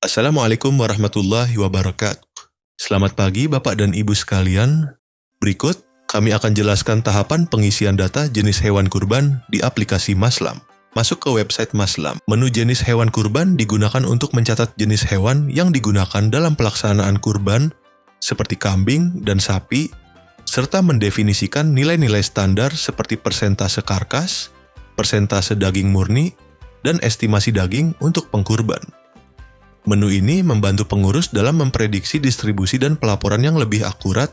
Assalamualaikum warahmatullahi wabarakatuh. Selamat pagi Bapak dan Ibu sekalian. Berikut, kami akan jelaskan tahapan pengisian data jenis hewan kurban di aplikasi Maslam. Masuk ke website Maslam. Menu jenis hewan kurban digunakan untuk mencatat jenis hewan yang digunakan dalam pelaksanaan kurban, seperti kambing dan sapi, serta mendefinisikan nilai-nilai standar seperti persentase karkas, persentase daging murni, dan estimasi daging untuk pengkurban. Menu ini membantu pengurus dalam memprediksi distribusi dan pelaporan yang lebih akurat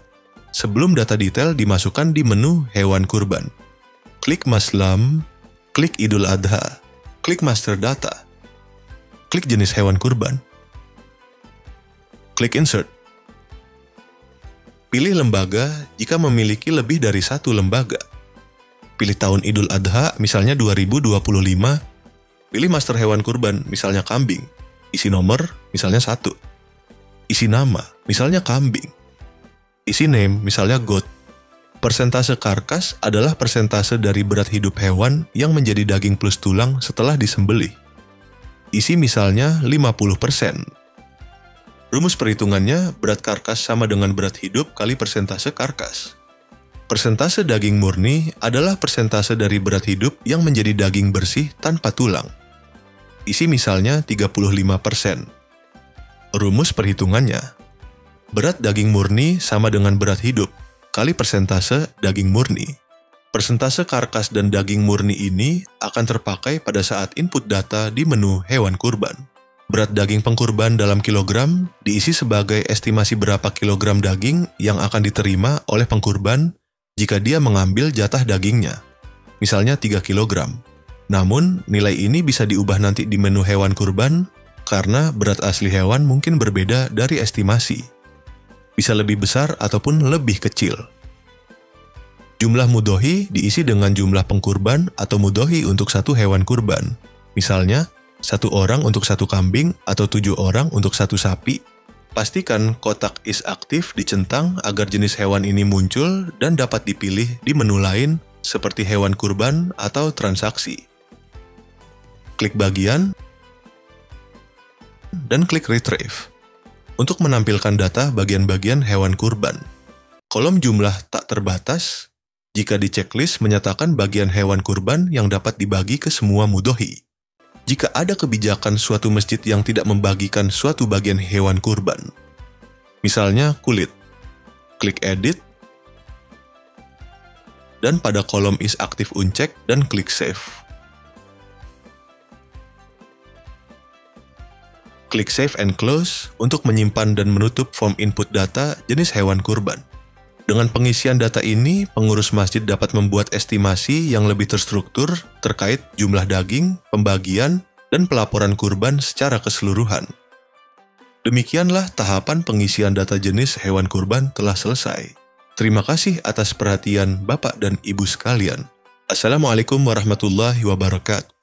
sebelum data detail dimasukkan di menu hewan kurban. Klik Maslam, klik Idul Adha, klik Master Data, klik jenis hewan kurban, klik Insert. Pilih lembaga jika memiliki lebih dari satu lembaga. Pilih tahun Idul Adha, misalnya 2025. Pilih master hewan kurban, misalnya kambing. Isi nomor, misalnya 1. Isi nama, misalnya kambing. Isi name, misalnya goat. Persentase karkas adalah persentase dari berat hidup hewan yang menjadi daging plus tulang setelah disembelih. Isi misalnya 50%. Rumus perhitungannya, berat karkas sama dengan berat hidup kali persentase karkas. Persentase daging murni adalah persentase dari berat hidup yang menjadi daging bersih tanpa tulang. Isi misalnya 35%. Rumus perhitungannya, berat daging murni sama dengan berat hidup kali persentase daging murni. Persentase karkas dan daging murni ini akan terpakai pada saat input data di menu hewan kurban. Berat daging pengkurban dalam kilogram diisi sebagai estimasi berapa kilogram daging yang akan diterima oleh pengkurban jika dia mengambil jatah dagingnya, misalnya 3 kilogram. Namun, nilai ini bisa diubah nanti di menu hewan kurban karena berat asli hewan mungkin berbeda dari estimasi. Bisa lebih besar ataupun lebih kecil. Jumlah mudhohi diisi dengan jumlah pengkurban atau mudhohi untuk satu hewan kurban. Misalnya, 1 orang untuk 1 kambing atau 7 orang untuk 1 sapi. Pastikan kotak is aktif dicentang agar jenis hewan ini muncul dan dapat dipilih di menu lain seperti hewan kurban atau transaksi. Klik bagian, dan klik Retrieve untuk menampilkan data bagian-bagian hewan kurban. Kolom jumlah tak terbatas jika di checklist menyatakan bagian hewan kurban yang dapat dibagi ke semua mudhohi. Jika ada kebijakan suatu masjid yang tidak membagikan suatu bagian hewan kurban, misalnya kulit, klik Edit, dan pada kolom is aktif uncheck dan klik Save. Klik Save and Close untuk menyimpan dan menutup form input data jenis hewan kurban. Dengan pengisian data ini, pengurus masjid dapat membuat estimasi yang lebih terstruktur terkait jumlah daging, pembagian, dan pelaporan kurban secara keseluruhan. Demikianlah tahapan pengisian data jenis hewan kurban telah selesai. Terima kasih atas perhatian Bapak dan Ibu sekalian. Assalamualaikum warahmatullahi wabarakatuh.